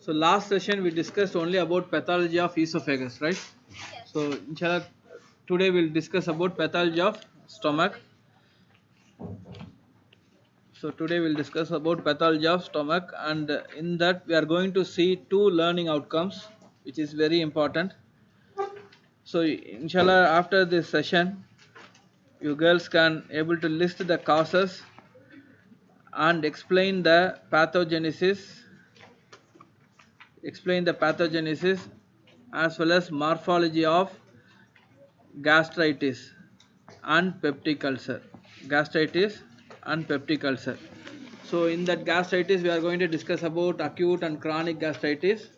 So last session we discussed only about pathology of esophagus, right? So inshallah today we'll discuss about pathology of stomach. So today we'll discuss about pathology of stomach, and in that we are going to see two learning outcomes which is very important. So inshallah after this session you girls can able to list the causes and explain the pathogenesis as well as morphology of gastritis and peptic ulcer. Gastritis and peptic ulcer. So in that gastritis we are going to discuss about acute and chronic gastritis,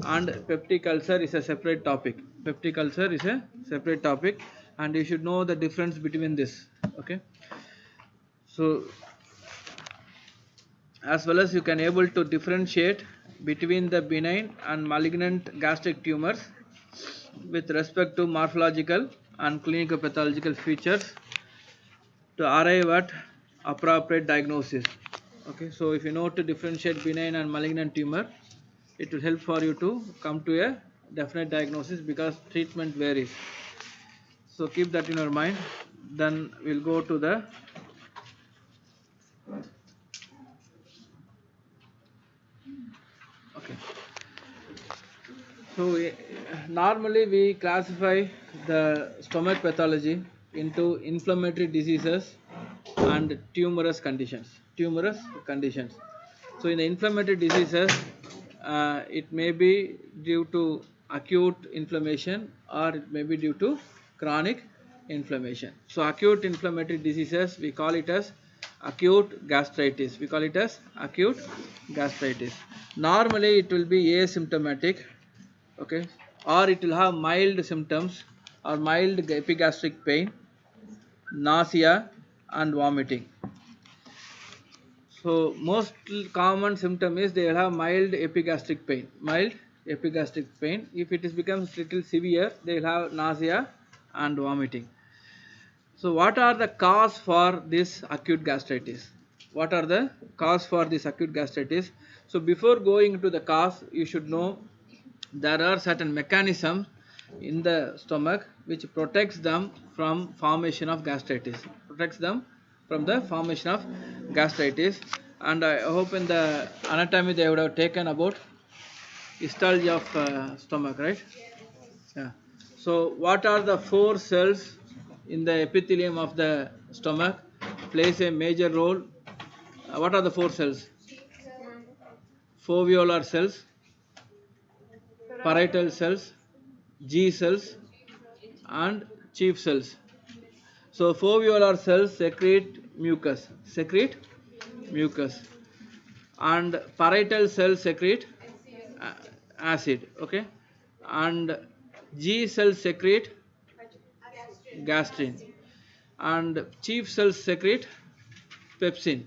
and peptic ulcer is a separate topic. Peptic ulcer is a separate topic and you should know the difference between this. Okay. So as well as you can able to differentiate between the benign and malignant gastric tumors with respect to morphological and clinicopathological features to arrive at appropriate diagnosis. Okay, so if you know to differentiate benign and malignant tumor, it will help for you to come to a definite diagnosis because treatment varies. So keep that in your mind. Then we'll go to the okay. So normally we classify the stomach pathology into inflammatory diseases and tumorous conditions. So in the inflammatory diseases, it may be due to acute inflammation or it may be due to chronic inflammation. So acute inflammatory diseases we call it as acute gastritis. Normally it will be asymptomatic, okay, or it will have mild symptoms or mild epigastric pain, nausea and vomiting. So most common symptom is they will have mild epigastric pain. If it becomes little severe, they will have nausea and vomiting. So what are the cause for this acute gastritis? So before going into the cause, you should know there are certain mechanisms in the stomach which protects them from formation of gastritis. And I hope in the anatomy they would have taken about histology of stomach, right? Yeah. So what are the four cells in the epithelium of the stomach plays a major role? What are the four cells? Foveolar cells, parietal cells, G cells and chief cells. So foveolar cells secrete mucus, and parietal cells secrete acid, okay, and G cells secrete gastrin, and chief cells secrete pepsin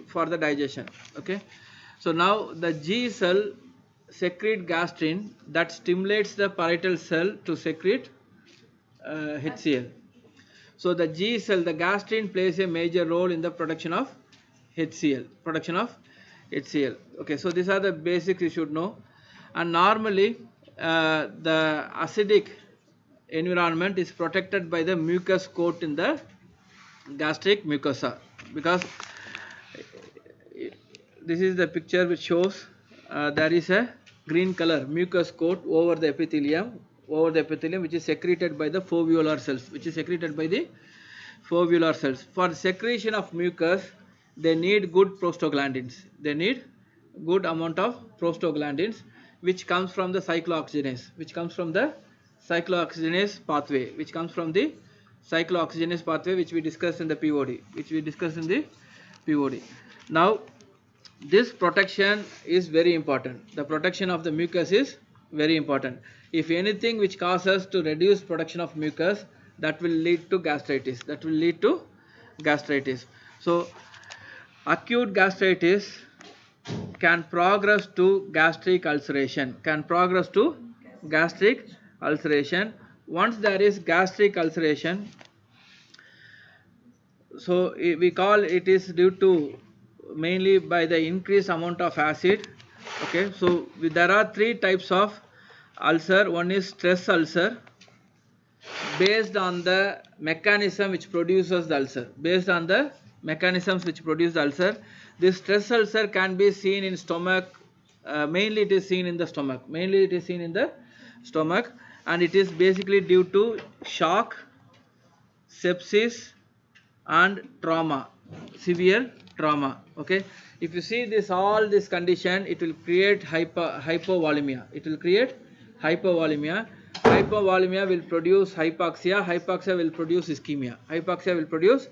for the digestion, okay. So now the G cell secrete gastrin that stimulates the parietal cell to secrete HCl. So the G cell, the gastrin plays a major role in the production of HCl. Okay, so these are the basics you should know. And normally the acidic environment is protected by the mucus coat in the gastric mucosa, because this is the picture which shows there is a green color mucus coat over the epithelium which is secreted by the foveolar cells, For the secretion of mucus, they need good prostaglandins. Good amount of prostaglandins, which comes from the cyclooxygenase, pathway, which we discussed in the POD. Now, this protection is very important. The protection of the mucus is very important. If anything which causes to reduce production of mucus, that will lead to gastritis. So acute gastritis can progress to gastric ulceration. Once there is gastric ulceration, so we call it is due to mainly by the increased amount of acid Okay, so there are three types of ulcer. One is stress ulcer, based on the mechanism which produces the ulcer. Based on the mechanisms which produce the ulcer, this stress ulcer can be seen in stomach. Mainly it is seen in the stomach. Mainly it is seen in the stomach, and it is basically due to shock, sepsis, and trauma, severe trauma. Okay, if you see this, all this condition, it will create hypovolemia. It will create hypovolemia. Hypovolemia will produce hypoxia. Hypoxia will produce ischemia. Hypoxia will produce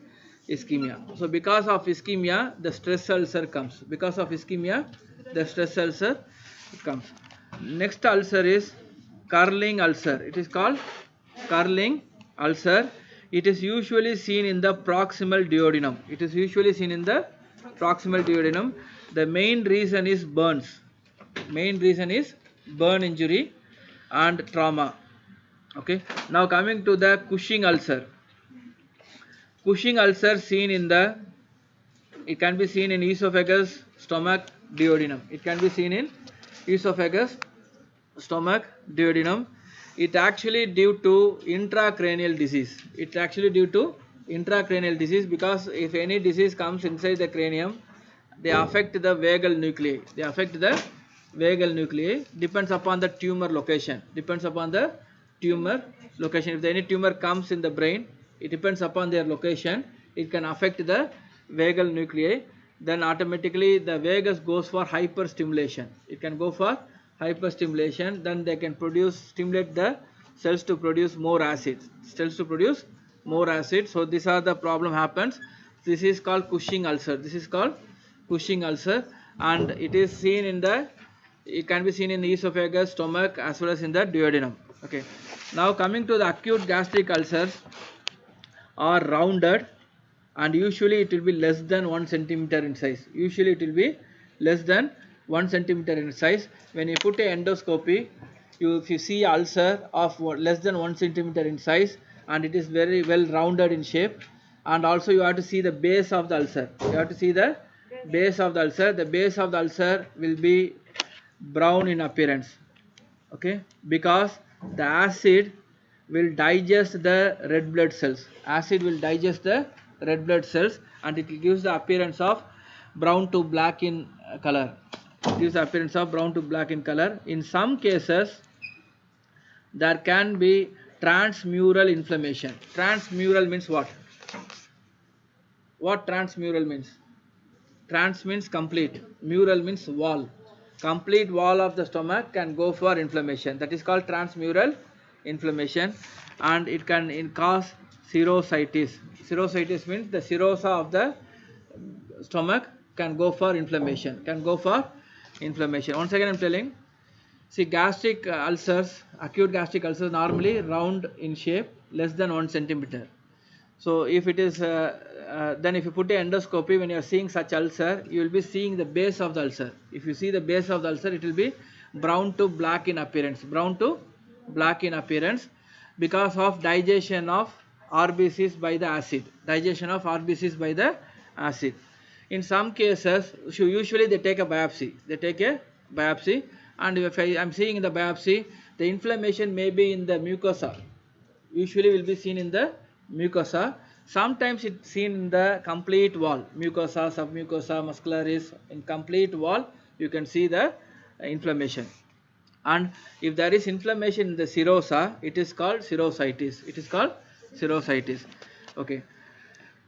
ischemia. So because of ischemia, the stress ulcer comes. Because of ischemia, the stress ulcer comes. Next ulcer is curling ulcer. It is called curling ulcer. It is usually seen in the proximal duodenum. It is usually seen in the proximal duodenum. The main reason is burns. Main reason is burn injury and trauma. Okay. Now coming to the Cushing ulcer. Cushing ulcer seen in the, it can be seen in esophagus, stomach, duodenum. It can be seen in esophagus, stomach, duodenum. It actually due to intracranial disease. It's actually due to intracranial disease, because if any disease comes inside the cranium, they affect the vagal nuclei. They affect the vagal nuclei. Depends upon the tumor location. Depends upon the tumor location. If any tumor comes in the brain, it depends upon their location. It can affect the vagal nuclei. Then automatically the vagus goes for hyperstimulation. It can go for hyperstimulation. Then they can stimulate the cells to produce more acid. Cells to produce more acid. So these are the problem happens. This is called Cushing ulcer. This is called Cushing ulcer, and it is seen in the, it can be seen in the esophagus, stomach, as well as in the duodenum. Okay. Now coming to the acute gastric ulcers, are rounded, and usually it will be less than 1 centimeter in size. Usually it will be less than 1 centimeter in size. When you put a endoscopy, if you see ulcer of less than 1 centimeter in size, and it is very well rounded in shape, and also you have to see the base of the ulcer. You have to see the base of the ulcer. The base of the ulcer will be brown in appearance. Okay, because the acid will digest the red blood cells. Acid will digest the red blood cells, and it gives the appearance of brown to black in color. It gives the appearance of brown to black in color. In some cases, there can be transmural inflammation. Transmural means what? What transmural means? Trans means complete. Mural means wall. Complete wall of the stomach can go for inflammation. That is called transmural inflammation, and it can cause serositis. Serositis means the serosa of the stomach can go for inflammation. Can go for inflammation. Once again, I am telling. See, gastric ulcers, acute gastric ulcers, normally round in shape, less than 1 centimeter. So if it is, then if you put a endoscopy, when you are seeing such ulcer, you will be seeing the base of the ulcer. If you see the base of the ulcer, it will be brown to black in appearance. Brown to black in appearance, because of digestion of RBCs by the acid. Digestion of RBCs by the acid. In some cases, usually they take a biopsy. They take a biopsy, and if I am seeing in the biopsy, the inflammation may be in the mucosa. Usually will be seen in the mucosa. Sometimes it's seen in the complete wall. Mucosa, submucosa, muscularis, in complete wall you can see the inflammation. And if there is inflammation in the serosa, it is called serositis. It is called serositis. Okay.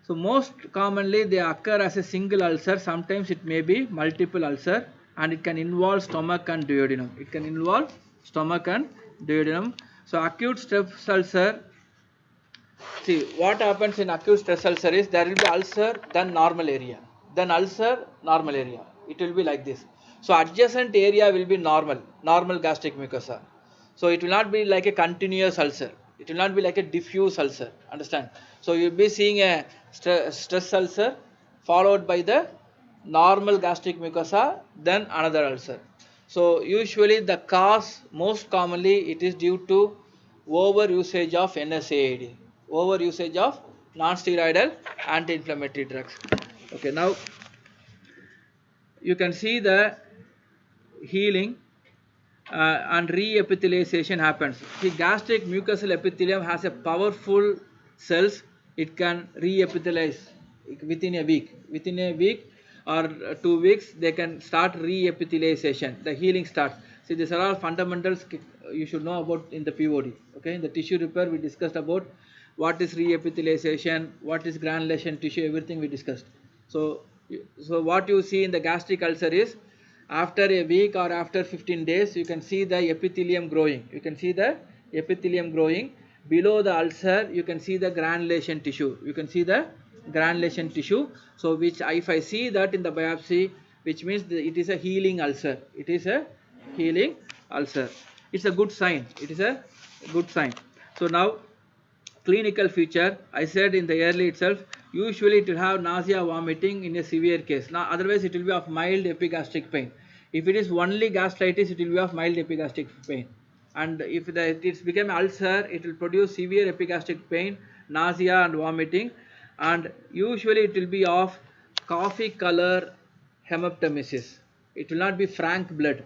So most commonly they occur as a single ulcer. Sometimes it may be multiple ulcer, and it can involve stomach and duodenum. It can involve stomach and duodenum. So acute stress ulcer, see what happens in acute stress ulcer is there will be ulcer, then normal area, then ulcer, normal area. It will be like this. So adjacent area will be normal gastric mucosa. So it will not be like a continuous ulcer. It will not be like a diffuse ulcer. Understand? So you will be seeing a stress ulcer followed by the normal gastric mucosa, then another ulcer. So usually the cause, most commonly it is due to over usage of NSAID, over usage of non-steroidal anti-inflammatory drugs. Okay, now you can see the healing and re-epithelialization happens. The gastric mucosal epithelium has a powerful cells. It can re-epithelialize within a week. Within a week or 2 weeks, they can start re-epithelialization. The healing starts. See, these are all fundamentals you should know about in the POD. Okay, in the tissue repair we discussed about what is re-epithelialization, what is granulation tissue, everything we discussed. So, so what you see in the gastric ulcer is after a week or after 15 days you can see the epithelium growing. You can see the epithelium growing. Below the ulcer you can see the granulation tissue. You can see the granulation tissue. So which if I see that in the biopsy, which means it is a healing ulcer. It is a healing ulcer. It's a good sign. It is a good sign. So now clinical feature, I said in the early itself, usually it will have nausea, vomiting in a severe case. Now otherwise it will be of mild epigastric pain. If it is only gastritis, it will be of mild epigastric pain. And if it's become ulcer, it will produce severe epigastric pain, nausea and vomiting, and usually it will be of coffee color hemoptymesis. It will not be frank blood.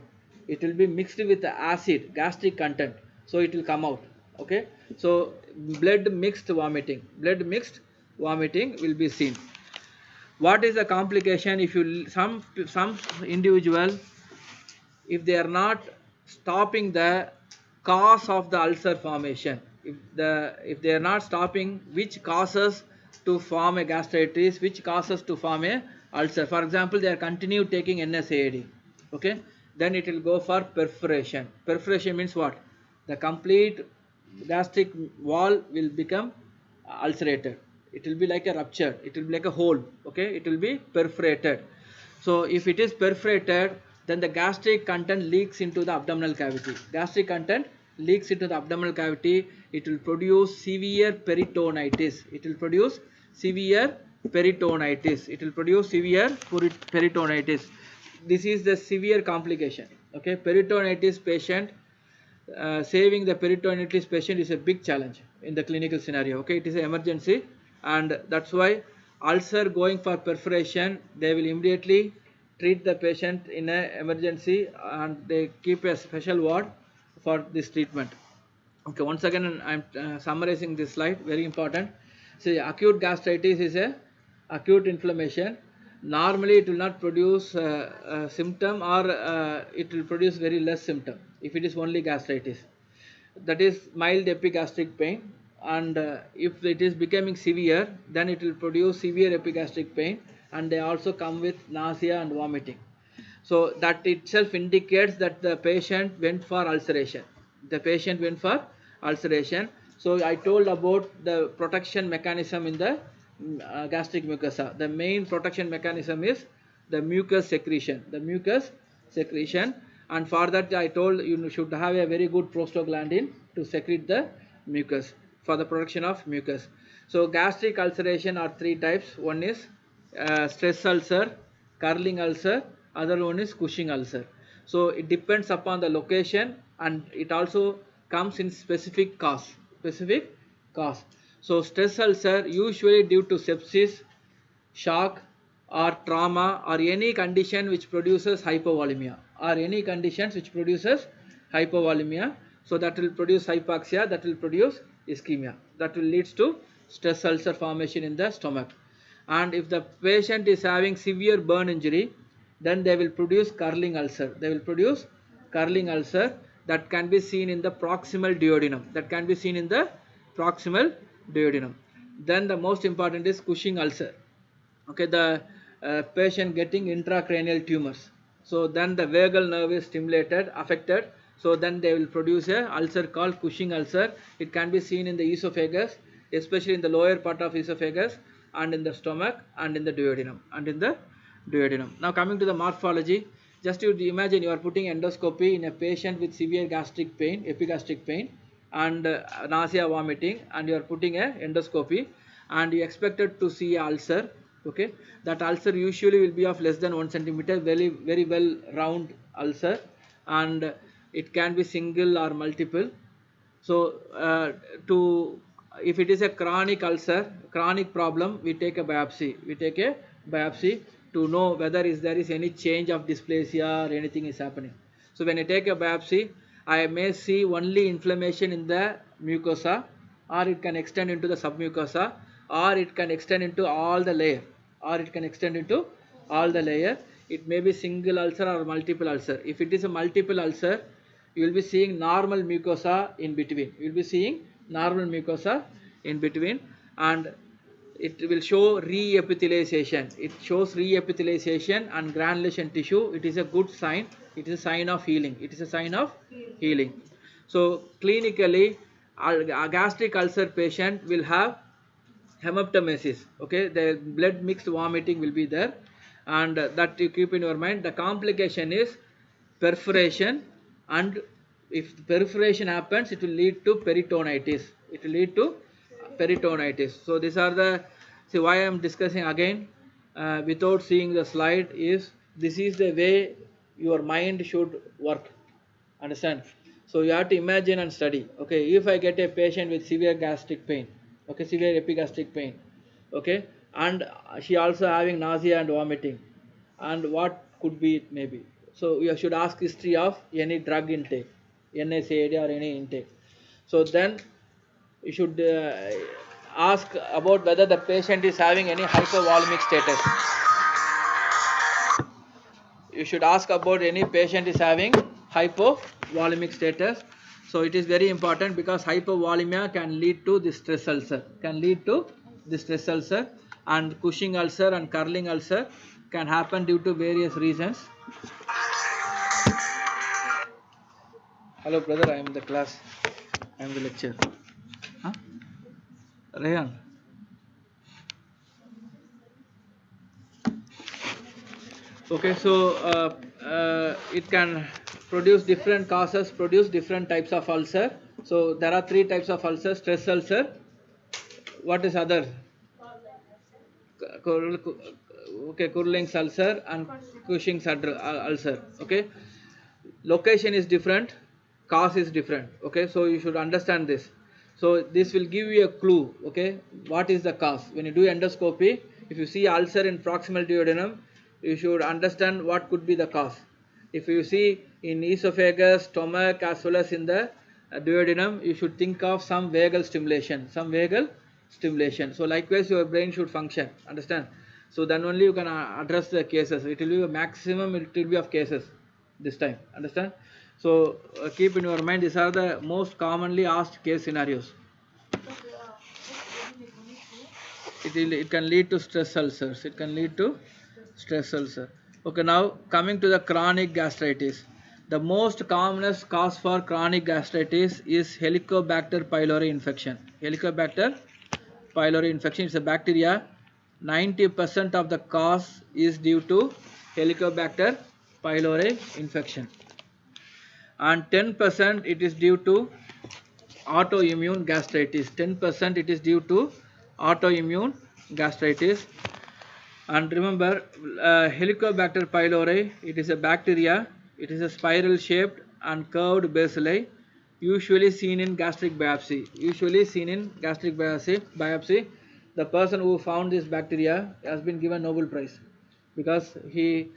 It will be mixed with acid, gastric content. So it will come out. Okay. So blood mixed vomiting will be seen. What is the complication if you some individual, if they are not stopping the cause of the ulcer formation, if they are not stopping which causes to form a gastritis, which causes to form a ulcer, for example they are continue taking NSAID, okay, then it will go for perforation. Perforation means what? The complete gastric wall will become ulcerated. It will be like a rupture. It will be like a hole. Okay, it will be perforated. So if it is perforated, then the gastric content leaks into the abdominal cavity. Gastric content leaks into the abdominal cavity. It will produce severe peritonitis. It will produce severe peritonitis. It will produce severe peritonitis. This is the severe complication. Okay, peritonitis patient, saving the peritonitis patient is a big challenge in the clinical scenario. Okay, it is an emergency, and that's why ulcer going for perforation, they will immediately treat the patient in an emergency and they keep a special ward for this treatment. Okay, once again I am summarizing this slide, very important. See, acute gastritis is a acute inflammation. Normally it will not produce a symptom, or it will produce very less symptom if it is only gastritis. That is mild epigastric pain, and if it is becoming severe, then it will produce severe epigastric pain, and they also come with nausea and vomiting. So that itself indicates that the patient went for ulceration. The patient went for ulceration. So I told about the protection mechanism in the gastric mucosa. The main protection mechanism is the mucus secretion. The mucus secretion, and for that I told you should have a very good prostaglandin to secrete the mucus for the production of mucus. So gastric ulceration are three types. One is stress ulcer, curling ulcer, other one is Cushing ulcer. So it depends upon the location, and it also comes in specific cause. Specific cause. So stress ulcer usually due to sepsis, shock, or trauma, or any condition which produces hypovolemia, or any conditions which produces hypovolemia. So that will produce hypoxia, that will produce ischemia, that will leads to stress ulcer formation in the stomach. And if the patient is having severe burn injury, then they will produce curling ulcer. They will produce curling ulcer that can be seen in the proximal duodenum. That can be seen in the proximal duodenum. Then the most important is Cushing ulcer. Okay, the patient getting intracranial tumors. So then the vagal nerve is stimulated, affected. So then they will produce a ulcer called Cushing ulcer. It can be seen in the esophagus, especially in the lower part of esophagus, and in the stomach, and in the duodenum, Now coming to the morphology, just you imagine you are putting endoscopy in a patient with severe gastric pain, epigastric pain, and nausea, vomiting, and you are putting a endoscopy, and you expected to see ulcer. Okay, that ulcer usually will be of less than 1 centimeter, very well round ulcer, and it can be single or multiple. So if it is a chronic ulcer, chronic problem, we take a biopsy. We take a biopsy to know whether there is any change of dysplasia or anything is happening. So when I take a biopsy, I may see only inflammation in the mucosa, or it can extend into the submucosa, or it can extend into all the layer, It may be single ulcer or multiple ulcer. If it is a multiple ulcer, you will be seeing normal mucosa in between. And it will show re-epithelialization. It shows re-epithelialization and granulation tissue. It is a good sign. It is a sign of healing. So clinically, a gastric ulcer patient will have hemoptymesis. Okay, the blood mixed vomiting will be there, and that you keep in your mind. The complication is perforation, and if perforation happens, it will lead to peritonitis. So these are the, see why I am discussing again without seeing the slide, is this is the way your mind should work. Understand? So you have to imagine and study. Okay, if I get a patient with severe gastric pain, okay, severe epigastric pain, okay, and she also having nausea and vomiting, and what could be it maybe. So you should ask history of any drug intake, NSAID or any intake. So then you should ask about whether the patient is having any hypovolemic status. You should ask about any patient is having hypovolemic status. So it is very important, because hypovolemia can lead to the stress ulcer, and Cushing ulcer and curling ulcer can happen due to various reasons. Hello brother, I am the class, I am the lecturer. Huh? Rehan. Okay, so it can produce different causes, produce different types of ulcer. So there are three types of ulcer: stress ulcer. What is other? Okay, Kurling's ulcer and Cushing's ulcer. Okay, location is different, cause is different. Okay, so you should understand this. So this will give you a clue. Okay, what is the cause? When you do endoscopy, if you see ulcer in proximal duodenum, you should understand what could be the cause. If you see in esophagus, stomach, as well as in the duodenum, you should think of some vagal stimulation. So likewise your brain should function. Understand? So then only you can address the cases. It will be a maximum, it will be of cases this time. Understand? So keep in your mind, these are the most commonly asked case scenarios. It can lead to stress ulcers. Okay, now coming to the chronic gastritis. The most commonest cause for chronic gastritis is Helicobacter pylori infection. Helicobacter pylori infection is a bacteria. 90% of the cause is due to Helicobacter pylori infection, and 10% it is due to autoimmune gastritis. And remember, Helicobacter pylori, it is a bacteria. It is a spiral shaped and curved bacilli, usually seen in gastric biopsy. The person who found this bacteria has been given Nobel Prize, because he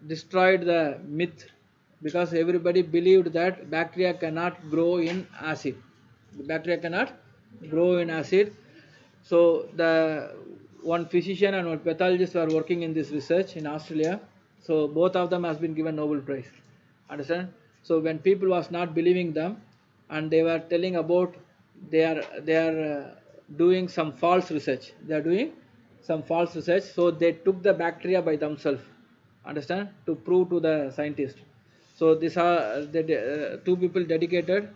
destroyed the myth, because everybody believed that bacteria cannot grow in acid. So the one physician and one pathologist were working in this research in Australia. So both of them has been given Nobel Prize. Understand? So when people was not believing them, and they were telling about they are doing some false research. So they took the bacteria by themselves. Understand? To prove to the scientist. So these are the two people dedicated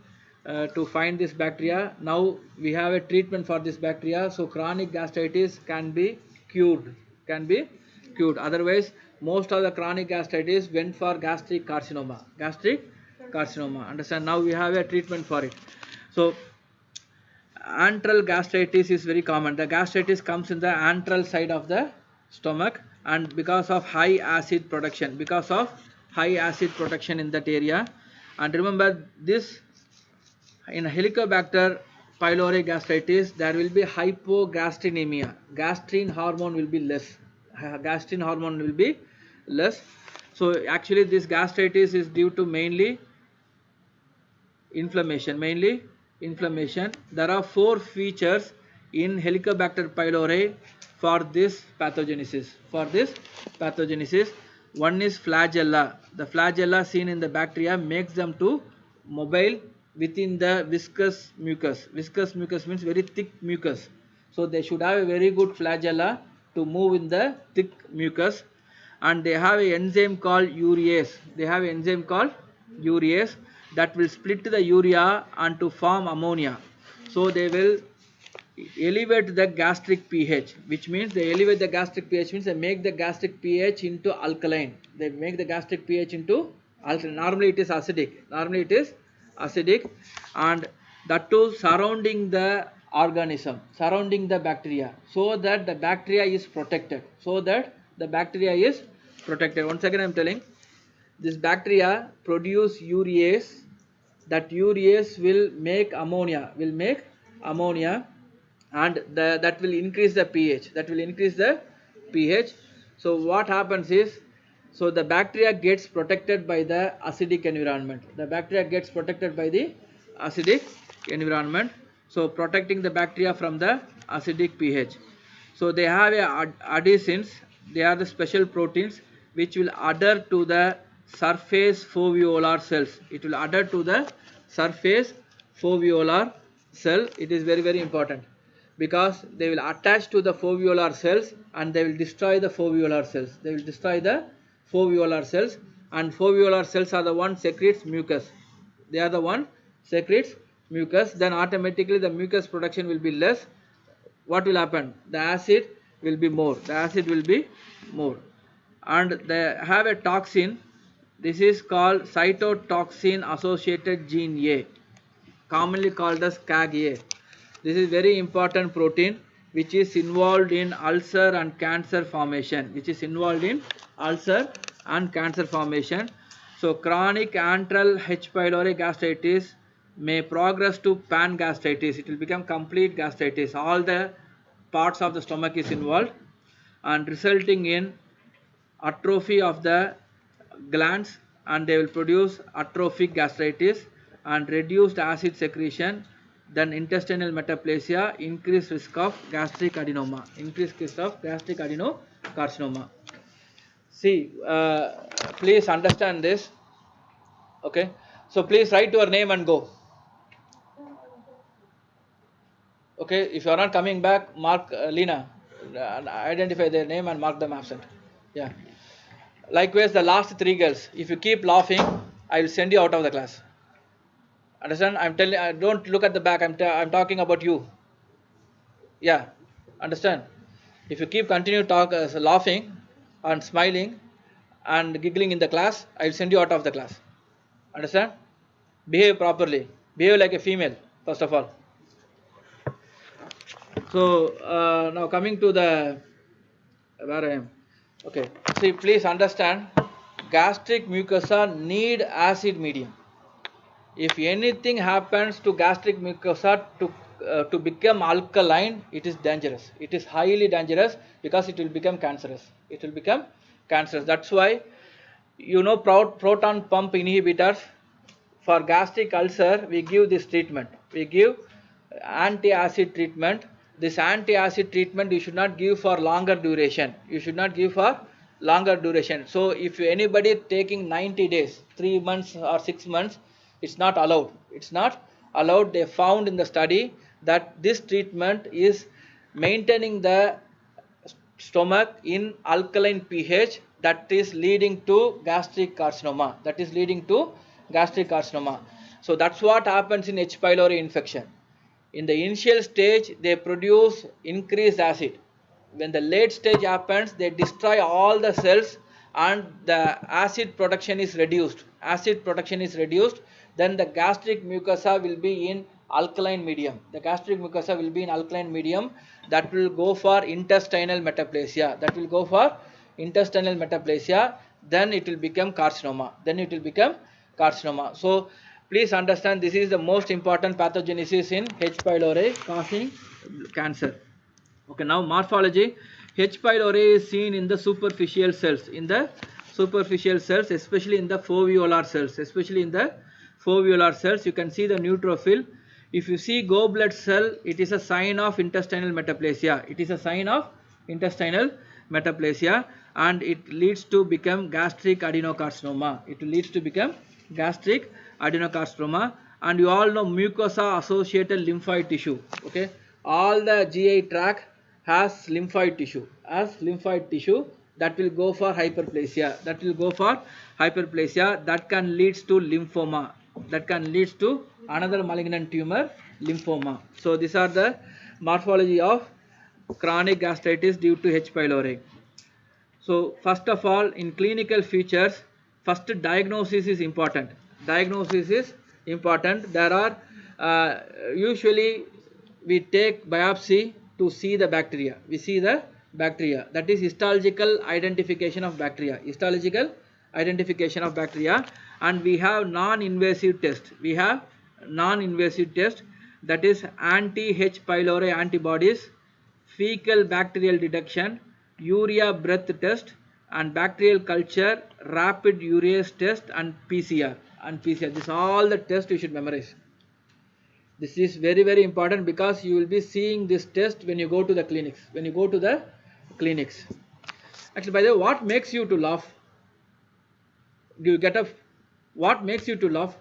to find this bacteria. Now we have a treatment for this bacteria. So chronic gastritis can be cured. Otherwise, most of the chronic gastritis went for gastric carcinoma. Understand? Now we have a treatment for it. So antral gastritis is very common. The gastritis comes in the antral side of the stomach, and because of high acid production in that area. And remember this, in Helicobacter pylori gastritis, there will be hypogastrinemia. Gastrin hormone will be less. So actually this gastritis is due to mainly inflammation. There are 4 features in Helicobacter pylori for this pathogenesis. One is flagella. The flagella seen in the bacteria makes them to mobile within the viscous mucus. Viscous mucus means very thick mucus. So they should have a very good flagella to move in the thick mucus, and they have an enzyme called urease. That will split the urea and to form ammonia. So they will elevate the gastric pH, which means they elevate the gastric pH means they make the gastric pH into alkaline. They make the gastric pH into alkaline. Normally it is acidic, and that too surrounding the organism, surrounding the bacteria, so that the bacteria is protected. Once again I am telling, this bacteria produce urease. That urease will make ammonia, and that will increase the pH. So what happens is, so the bacteria gets protected by the acidic environment. So protecting the bacteria from the acidic pH. So they have adhesins. They are the special proteins which will adhere to the surface foveolar cells. It will adhere to the surface foveolar cell. It is very, very important, because they will attach to the foveolar cells and they will destroy the foveolar cells. And foveolar cells are the one secretes mucus. Then automatically the mucus production will be less. What will happen? The acid will be more. And they have a toxin. This is called cytotoxin associated gene A, commonly called as CAG-A. This is very important protein which is involved in ulcer and cancer formation. So chronic antral H. pylori gastritis may progress to pan gastritis. It will become complete gastritis. All the parts of the stomach is involved, and resulting in atrophy of the glands, and they will produce atrophic gastritis and reduced acid secretion, then intestinal metaplasia, increased risk of gastric adenocarcinoma. See, please understand this. Okay, so please write your name and go. Okay, if you are not coming back, mark Lena, identify their name and mark them absent. Yeah. Likewise, the last 3 girls, if you keep laughing, I will send you out of the class. Understand? I'm telling. Don't look at the back. I'm talking about you. Yeah. Understand? If you keep laughing and smiling and giggling in the class, I will send you out of the class. Understand? Behave properly. Behave like a female, first of all. So now coming to the where I am. Okay. See, please understand. Gastric mucosa need acid medium. If anything happens to gastric mucosa to become alkaline, it is dangerous. It is highly dangerous, because it will become cancerous. That's why, proton pump inhibitors for gastric ulcer, we give this treatment. We give anti-acid treatment. This anti-acid treatment you should not give for longer duration. So if anybody taking 90 days, 3 months or 6 months, it's not allowed. They found in the study that this treatment is maintaining the stomach in alkaline pH, that is leading to gastric carcinoma. So that's what happens in H. pylori infection. In the initial stage, they produce increased acid. When the late stage happens, they destroy all the cells and the acid production is reduced. Then the gastric mucosa will be in alkaline medium. That will go for intestinal metaplasia. Then it will become carcinoma. So please understand, this is the most important pathogenesis in H. pylori causing cancer. Okay, now morphology. H. pylori is seen in the superficial cells. superficial cells, especially in the foveolar cells. You can see the neutrophil. If you see goblet cell, it is a sign of intestinal metaplasia. And it leads to become gastric adenocarcinoma. And you all know mucosa associated lymphoid tissue. Okay, all the GI tract has lymphoid tissue. That will go for hyperplasia. That can lead to lymphoma. That can lead to another malignant tumor, lymphoma. So these are the morphology of chronic gastritis due to H. pylori. So first of all, in clinical features, first diagnosis is important. There are usually we take biopsy to see the bacteria. That is histological identification of bacteria. And we have non-invasive test. That is anti-H. pylori antibodies, fecal bacterial detection, urea breath test, and bacterial culture, rapid urease test, and PCR. This all the tests you should memorize. This is very, very important because you will be seeing this test when you go to the clinics. Actually, by the way, what makes you to laugh? Do you get up? What makes you to laugh?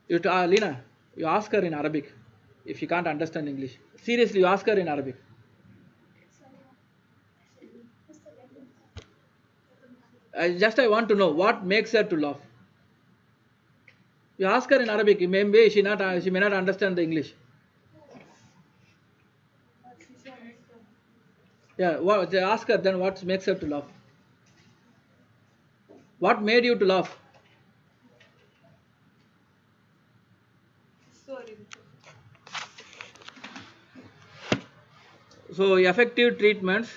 Lina, you ask her in Arabic if she can't understand English. Seriously, you ask her in Arabic. I want to know what makes her to laugh. You ask her in Arabic. Maybe she may not understand the English. Yeah, ask her then what makes her to laugh. What made you to laugh? So effective treatments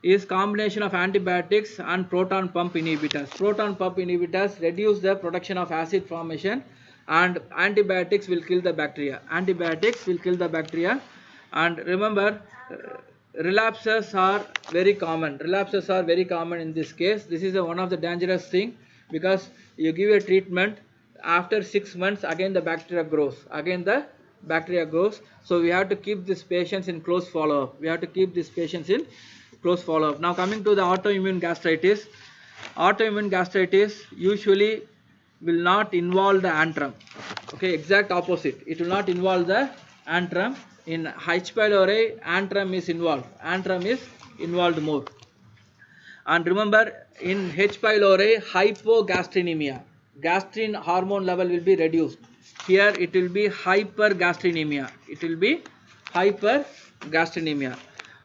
is combination of antibiotics and proton pump inhibitors. Proton pump inhibitors reduce the production of acid formation, and antibiotics will kill the bacteria. And remember, relapses are very common. In this case. This is one of the dangerous thing, because you give a treatment, after 6 months again the bacteria grows. So we have to keep these patients in close follow-up. Now coming to the autoimmune gastritis. Autoimmune gastritis usually will not involve the antrum. Okay, exact opposite. It will not involve the antrum. In H. pylori, antrum is involved more. And remember, in H. pylori, hypogastrinemia. Gastrin hormone level will be reduced. Here it will be hypergastrinemia.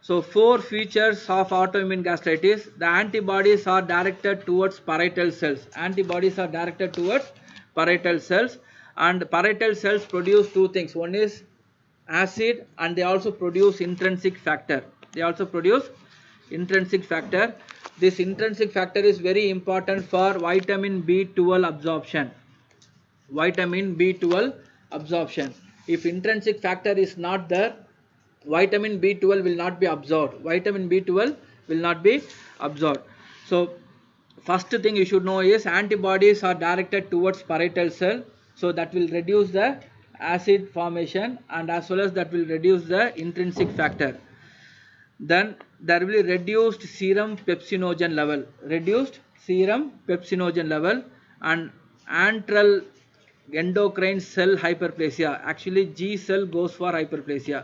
So 4 features of autoimmune gastritis. The antibodies are directed towards parietal cells. And parietal cells produce 2 things. One is acid, and they also produce intrinsic factor. This intrinsic factor is very important for vitamin B12 absorption. If intrinsic factor is not there, vitamin B12 will not be absorbed. So first thing you should know is antibodies are directed towards parietal cell, so that will reduce the acid formation, and as well as that will reduce the intrinsic factor. Then there will be reduced serum pepsinogen level, and antral endocrine cell hyperplasia. Actually G cell goes for hyperplasia.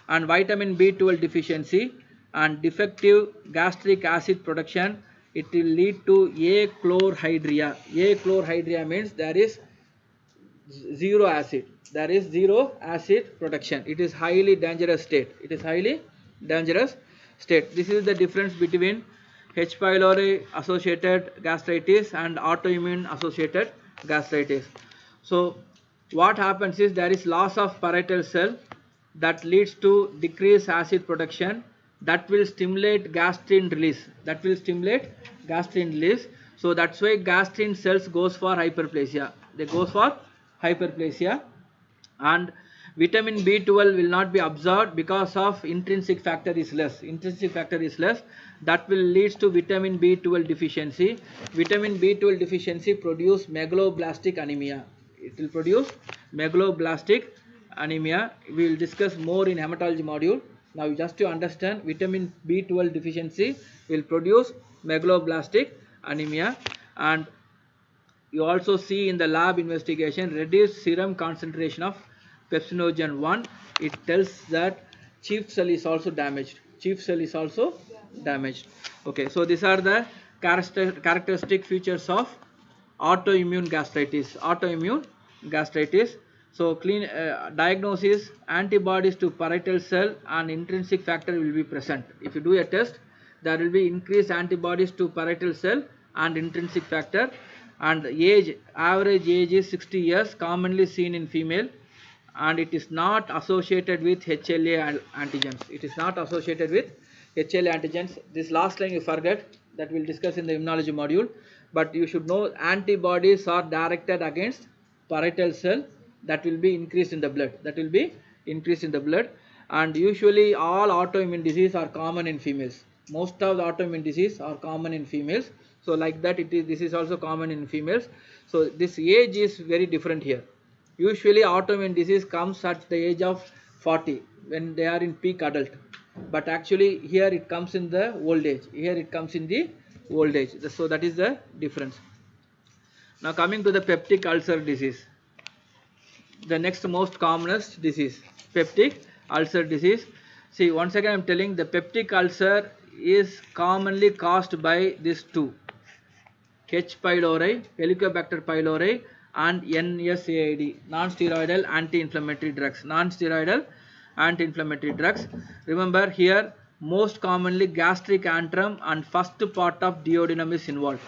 And vitamin B12 deficiency and defective gastric acid production. It will lead to achlorhydria. Achlorhydria means there is zero acid. Production. It is highly dangerous state. This is the difference between H. pylori associated gastritis and autoimmune associated gastritis. So what happens is there is loss of parietal cell, that leads to decreased acid production, that will stimulate gastrin release. So that's why gastrin cells goes for hyperplasia. And Vitamin B12 will not be absorbed because of intrinsic factor is less. Intrinsic factor is less. That will lead to vitamin B12 deficiency. Vitamin B12 deficiency produce megaloblastic anemia. It will produce megaloblastic anemia. We will discuss more in hematology module. Now just to understand, vitamin B12 deficiency will produce megaloblastic anemia, and you also see in the lab investigation reduced serum concentration of pepsinogen 1. It tells that chief cell is also damaged. Chief cell is also damaged. Okay, so these are the characteristic features of autoimmune gastritis. Autoimmune gastritis. So diagnosis: antibodies to parietal cell and intrinsic factor will be present. If you do a test, there will be increased antibodies to parietal cell and intrinsic factor, and age, average age is 60 years, commonly seen in female, and it is not associated with HLA antigens. It is not associated with HLA antigens. This last line you forget, that we'll discuss in the immunology module, but you should know antibodies are directed against parietal cell, that will be increased in the blood. That will be increased in the blood, and usually all autoimmune disease are common in females. Most of the autoimmune disease are common in females. So like that, this is also common in females. So this age is very different here. Usually autoimmune disease comes at the age of 40 when they are in peak adult, but actually here it comes in the old age. Here it comes in the old age. So that is the difference. Now coming to the peptic ulcer disease, the next most commonest disease, peptic ulcer disease. See, once again I am telling, the peptic ulcer is commonly caused by these two: H. pylori, Helicobacter pylori, and NSAID, non-steroidal anti-inflammatory drugs. Non-steroidal anti-inflammatory drugs. Remember here, most commonly gastric antrum and first part of duodenum is involved.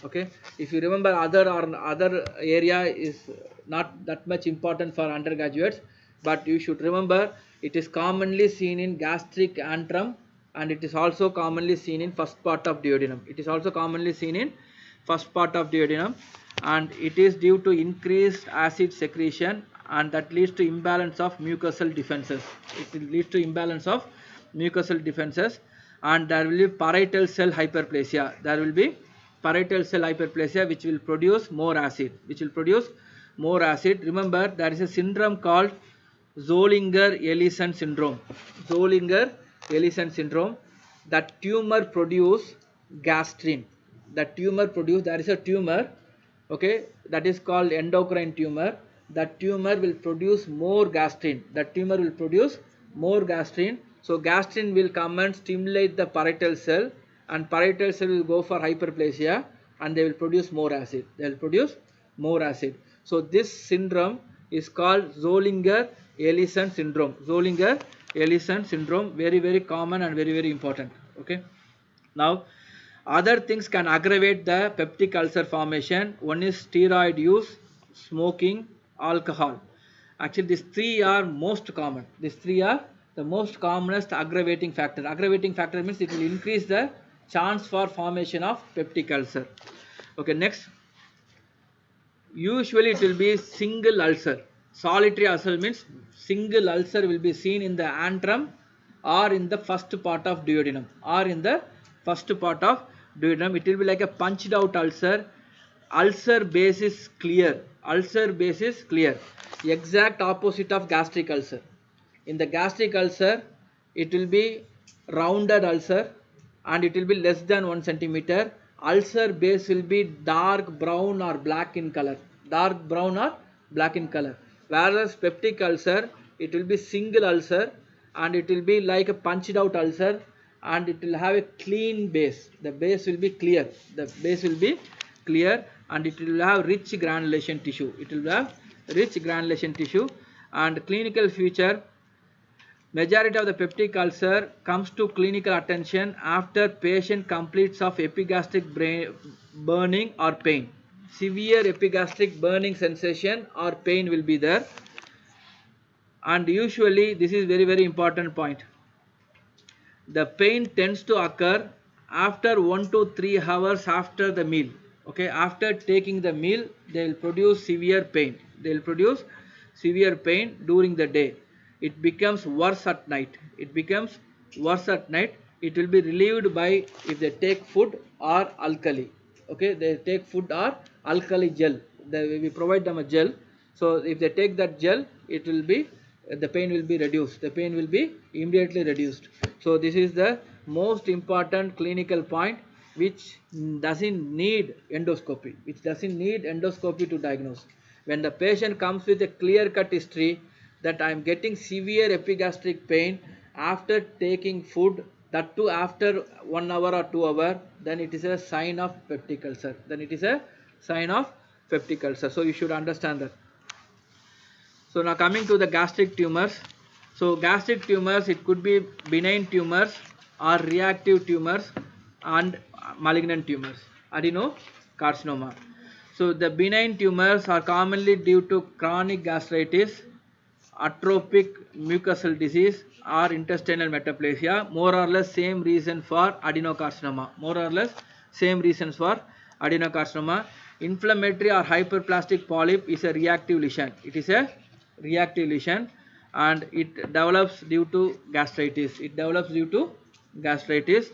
Okay, if you remember, other area is not that much important for undergraduates, but you should remember it is commonly seen in gastric antrum, and it is also commonly seen in first part of duodenum. It is also commonly seen in first part of duodenum, and it is due to increased acid secretion, and that leads to imbalance of mucosal defenses. It will lead to imbalance of mucosal defenses, and there will be parietal cell hyperplasia. There will be parietal cell hyperplasia which will produce more acid. Remember, there is a syndrome called Zollinger-Ellison syndrome. Zollinger-Ellison syndrome. That tumor produce gastrin. That tumor produce, there is a tumor, okay, that is called endocrine tumor. That tumor will produce more gastrin. So gastrin will come and stimulate the parietal cell, and parietal cell will go for hyperplasia, and they will produce more acid. So this syndrome is called Zollinger-Ellison syndrome. Very, very common and very, very important. Okay. Now, other things can aggravate the peptic ulcer formation. One is steroid use, smoking, alcohol. Actually, these three are most common. These three are the most commonest aggravating factor. Aggravating factor means it will increase the chance for formation of peptic ulcer. Okay, next. Usually it will be single ulcer. Solitary ulcer means single ulcer will be seen in the antrum or in the first part of duodenum. It will be like a punched out ulcer. Ulcer base is clear. Exact opposite of gastric ulcer. In the gastric ulcer, it will be rounded ulcer, and it will be less than 1 centimeter. Ulcer base will be dark brown or black in color. Whereas peptic ulcer, it will be single ulcer, and it will be like a punched out ulcer, and it will have a clean base. The base will be clear. And it will have rich granulation tissue. And clinical feature: majority of the peptic ulcer comes to clinical attention after patient completes of epigastric burning or pain. Severe epigastric burning sensation or pain will be there, and usually this is very, very important point. The pain tends to occur after 1 to 3 hours after the meal. Okay, after taking the meal, they will produce severe pain. severe pain during the day. It becomes worse at night. It becomes worse at night. It will be relieved by if they take food or alkali. Okay, they take food or alkali gel. We provide them a gel. So if they take that gel, it will be the pain will be reduced. The pain will be immediately reduced. So this is the most important clinical point which doesn't need endoscopy. Which doesn't need endoscopy to diagnose. When the patient comes with a clear-cut history that I am getting severe epigastric pain after taking food, that too after 1 hour or 2 hours, then it is a sign of peptic ulcer. Then it is a sign of peptic ulcer. So you should understand that. So now coming to the gastric tumors. So gastric tumors, it could be benign tumors or reactive tumors and malignant tumors. Adenocarcinoma. So the benign tumors are commonly due to chronic gastritis, atrophic mucosal disease or intestinal metaplasia. More or less same reason for adenocarcinoma. More or less same reasons for adenocarcinoma. Inflammatory or hyperplastic polyp is a reactive lesion. It is a reactive lesion and it develops due to gastritis. It develops due to gastritis.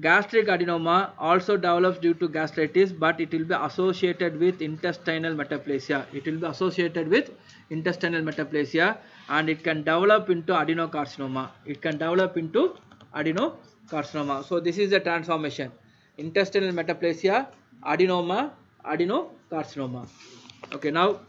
Gastric adenoma also develops due to gastritis, but it will be associated with intestinal metaplasia. It will be associated with intestinal metaplasia and it can develop into adenocarcinoma. It can develop into adenocarcinoma. So this is the transformation. Intestinal metaplasia, adenoma, adenocarcinoma. Okay, now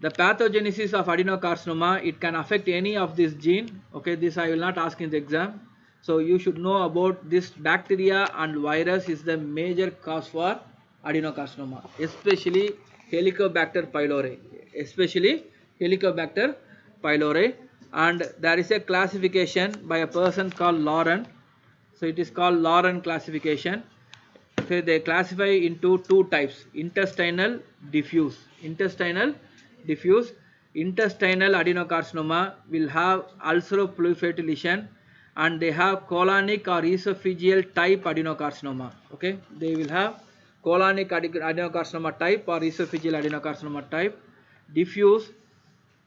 the pathogenesis of adenocarcinoma, it can affect any of this gene. Okay, this I will not ask in the exam. So you should know about this bacteria and virus is the major cause for adenocarcinoma, especially Helicobacter pylori, especially Helicobacter pylori. And there is a classification by a person called Lauren. So it is called Lauren classification. Okay, they classify into two types: intestinal, diffuse. Intestinal adenocarcinoma will have ulceroproliferative lesion and they have colonic or esophageal type adenocarcinoma. Okay, they will have colonic adenocarcinoma type or esophageal adenocarcinoma type. Diffuse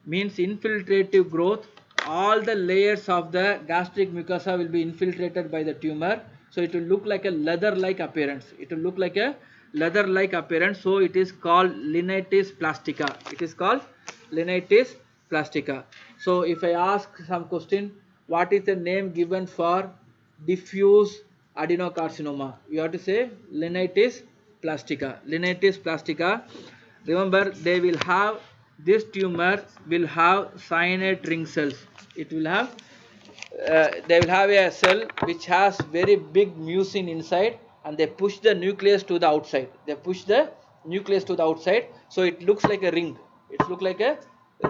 means infiltrative growth. All the layers of the gastric mucosa will be infiltrated by the tumor. So it will look like a leather-like appearance. It will look like a leather-like appearance. So it is called linitis plastica. It is called linitis plastica. So if I ask some question, what is the name given for diffuse adenocarcinoma? You have to say linitis plastica. Linitis plastica. Remember, they will have this tumor will have cyanide ring cells. It will have they will have a cell which has very big mucin inside and they push the nucleus to the outside. They push the nucleus to the outside, so it looks like a ring. It looks like a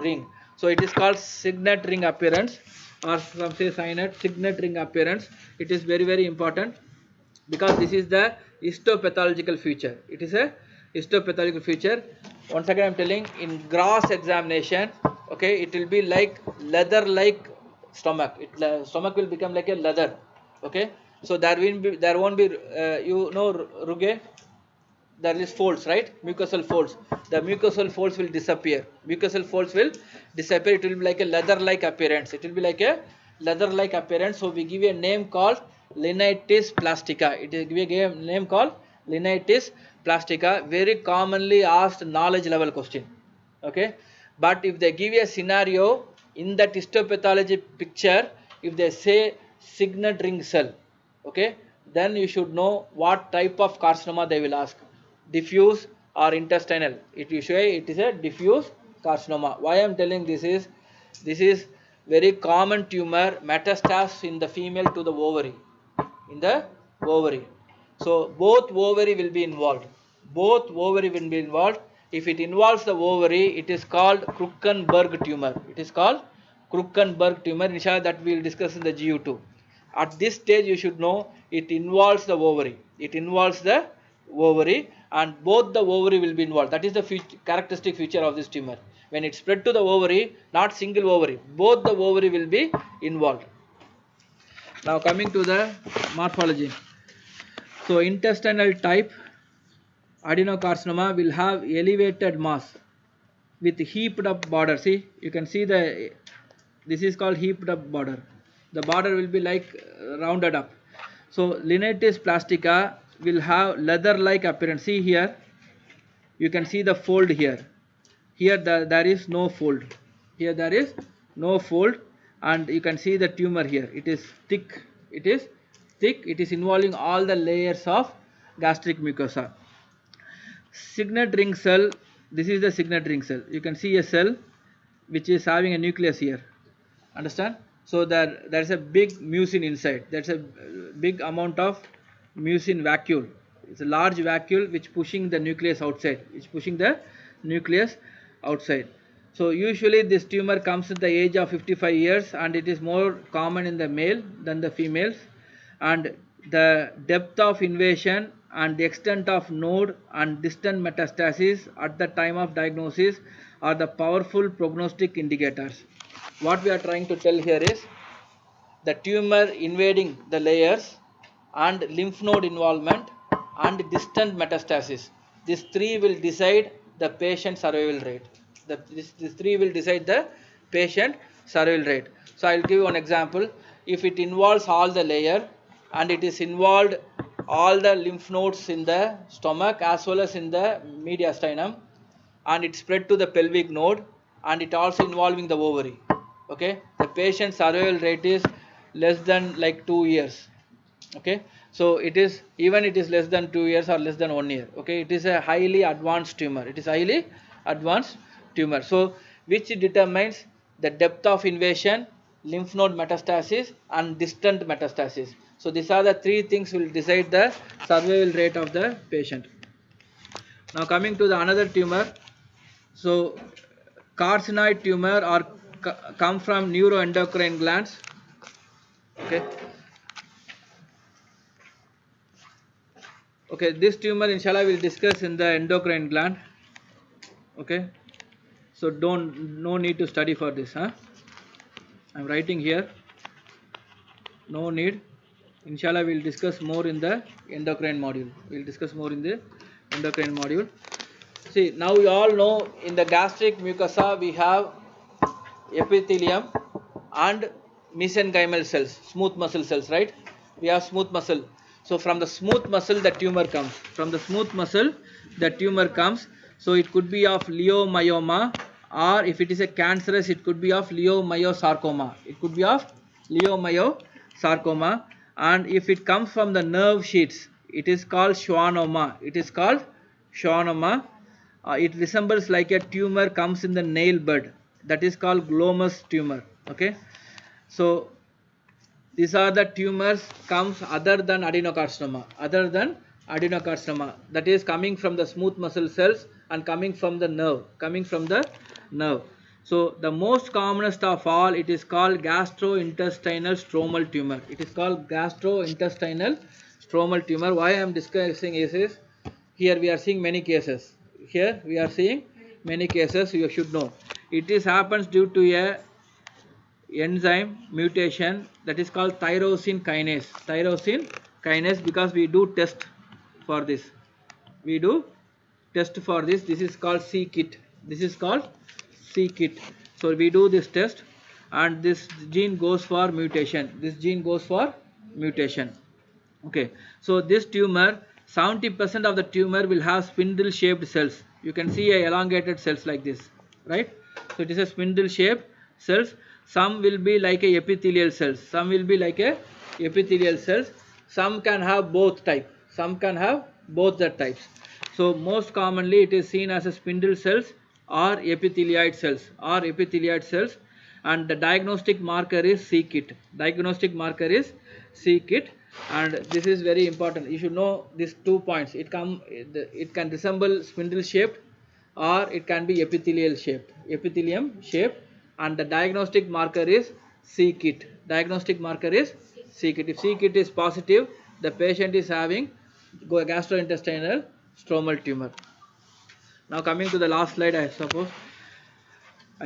ring. So it is called signet ring appearance, or some say cyanide signet ring appearance. It is very, very important because this is the histopathological feature. It is a histopathological feature. Once again I am telling, in gross examination, okay, it will be like leather like stomach. Stomach will become like a leather. Okay, so there won't be rugae, there is folds, right? Mucosal folds. The mucosal folds will disappear. Mucosal folds will disappear. It will be like a leather like appearance. It will be like a leather like appearance. So we give a name called linitis plastica. It is give a name called linitis plastica. Very commonly asked knowledge level question. Okay, but if they give a scenario in that histopathology picture, if they say signet ring cell, okay, then you should know what type of carcinoma they will ask, diffuse or intestinal. It will say it is a diffuse carcinoma. Why I am telling this is very common tumor, metastasis in the female to the ovary, in the ovary. So both ovary will be involved. Both ovary will be involved. If it involves the ovary, it is called Krukenberg tumor. It is called Krukenberg tumor. Inshallah, that we will discuss in the GU2. At this stage, you should know it involves the ovary. It involves the ovary, and both the ovary will be involved. That is the characteristic feature of this tumor. When it spread to the ovary, not single ovary, both the ovary will be involved. Now coming to the morphology. So intestinal type adenocarcinoma will have elevated mass. with heaped up border. See, you can see this is called heaped up border. The border will be like rounded up. So Linitis plastica will have leather like appearance. See here, you can see the fold here. Here there is no fold. Here there is no fold, and you can see the tumor here. It is thick. It is thick. It is involving all the layers of gastric mucosa. Signet ring cell. This is the signet ring cell. You can see a cell which is having a nucleus here. Understand? So there is a big mucin inside. That's a big amount of mucin vacuole. It's a large vacuole which pushing the nucleus outside. It's pushing the nucleus outside. So usually this tumor comes at the age of 55 years, and it is more common in the male than the females. And the depth of invasion and the extent of node and distant metastasis at the time of diagnosis are the powerful prognostic indicators. What we are trying to tell here is the tumor invading the layers and lymph node involvement and distant metastasis. These three will decide the patient survival rate. These three will decide the patient survival rate. So I will give you one example. If it involves all the layer and it is involved all the lymph nodes in the stomach as well as in the mediastinum, and it spread to the pelvic node, and it also involving the ovary, okay, the patient survival rate is less than like 2 years. Okay, so it is, even it is less than 2 years or less than 1 year. Okay, it is a highly advanced tumor. It is highly advanced tumor. So which determines the depth of invasion, lymph node metastasis and distant metastasis. So these are the three things will decide the survival rate of the patient. Now coming to the another tumor. So carcinoid tumor or come from neuroendocrine glands. Okay. Okay, this tumor inshallah will discuss in the endocrine gland. Okay, so no need to study for this, huh? I'm writing here. No need. Inshallah we'll discuss more in the endocrine module. We'll discuss more in the endocrine module. See, now you all know in the gastric mucosa we have epithelium and mesenchymal cells, smooth muscle cells, right? We have smooth muscle. So from the smooth muscle the tumor comes. From the smooth muscle the tumor comes. So it could be of leiomyoma, or if it is a cancerous it could be of leiomyosarcoma. It could be of leiomyosarcoma, and if it comes from the nerve sheets it is called schwannoma. It is called schwannoma. It resembles like a tumor comes in the nail bud. That is called glomus tumor. Okay, so these are the tumors comes other than adenocarcinoma. Other than adenocarcinoma, that is coming from the smooth muscle cells and coming from the nerve. Coming from the nerve. So the most commonest of all, it is called gastrointestinal stromal tumor. It is called gastrointestinal stromal tumor. Why I am discussing is here we are seeing many cases. Here we are seeing many cases. You should know it is happens due to a enzyme mutation that is called tyrosine kinase. Tyrosine kinase, because we do test for this. We do test for this. This is called c-kit. This is called c-kit. So we do this test, and this gene goes for mutation. This gene goes for mutation. Okay. So this tumor, 70% of the tumor will have spindle shaped cells. You can see a elongated cells like this, right? So it is a spindle shaped cells. Some will be like a epithelial cells. Some will be like a epithelial cells. Some can have both type. Some can have both the types. So most commonly it is seen as a spindle cells or epithelioid cells, and the diagnostic marker is c-kit. Diagnostic marker is c-kit, and this is very important. You should know these 2 points. It can resemble spindle shaped or it can be epithelium shaped, and the diagnostic marker is c-kit. Diagnostic marker is c-kit. If c-kit is positive, the patient is having gastrointestinal stromal tumor. Now coming to the last slide, I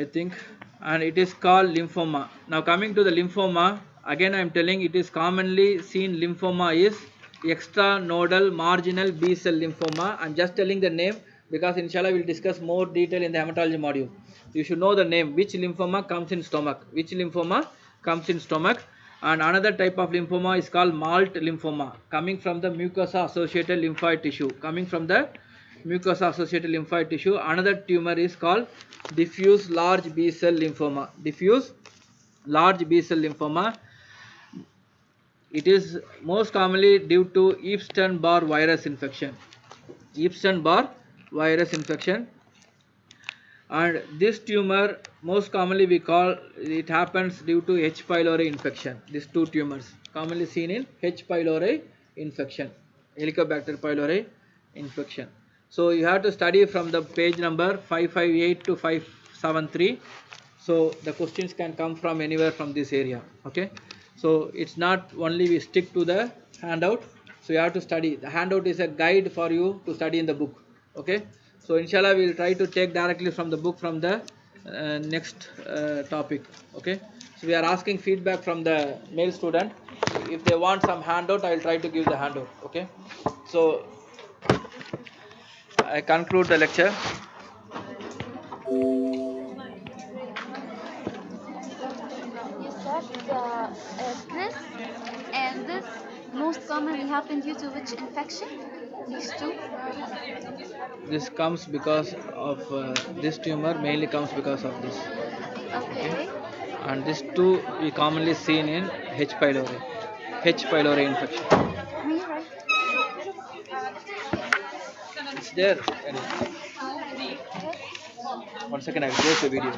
think, and it is called lymphoma. Now coming to the lymphoma, again I am telling it is commonly seen lymphoma is extranodal marginal B cell lymphoma. I am just telling the name. because inshallah we'll discuss more detail in the hematology module. You should know the name, which lymphoma comes in stomach, which lymphoma comes in stomach. And another type of lymphoma is called malt lymphoma, coming from the mucosa associated lymphoid tissue, coming from the mucosa associated lymphoid tissue. Another tumor is called diffuse large B cell lymphoma, diffuse large B cell lymphoma. It is most commonly due to Epstein-Barr virus infection, Epstein-Barr virus infection. And this tumor most commonly we call it happens due to H. pylori infection. These two tumors commonly seen in H. pylori infection, Helicobacter pylori infection. So you have to study from the page number 558 to 573. So the questions can come from anywhere from this area. Okay, so it's not only we stick to the handout, so you have to study. The handout is a guide for you to study in the book. Okay, so inshallah we will try to take directly from the book from the next topic. Okay, so we are asking feedback from the male student. If they want some handout, I will try to give the handout. Okay, so I conclude the lecture. You said this and this most commonly happen due to which infection? These two? This comes because of this tumor, mainly comes because of this. Okay. And this two we commonly seen in H. pylori, H. pylori infection. Me right. It's there. One second, I will close the video.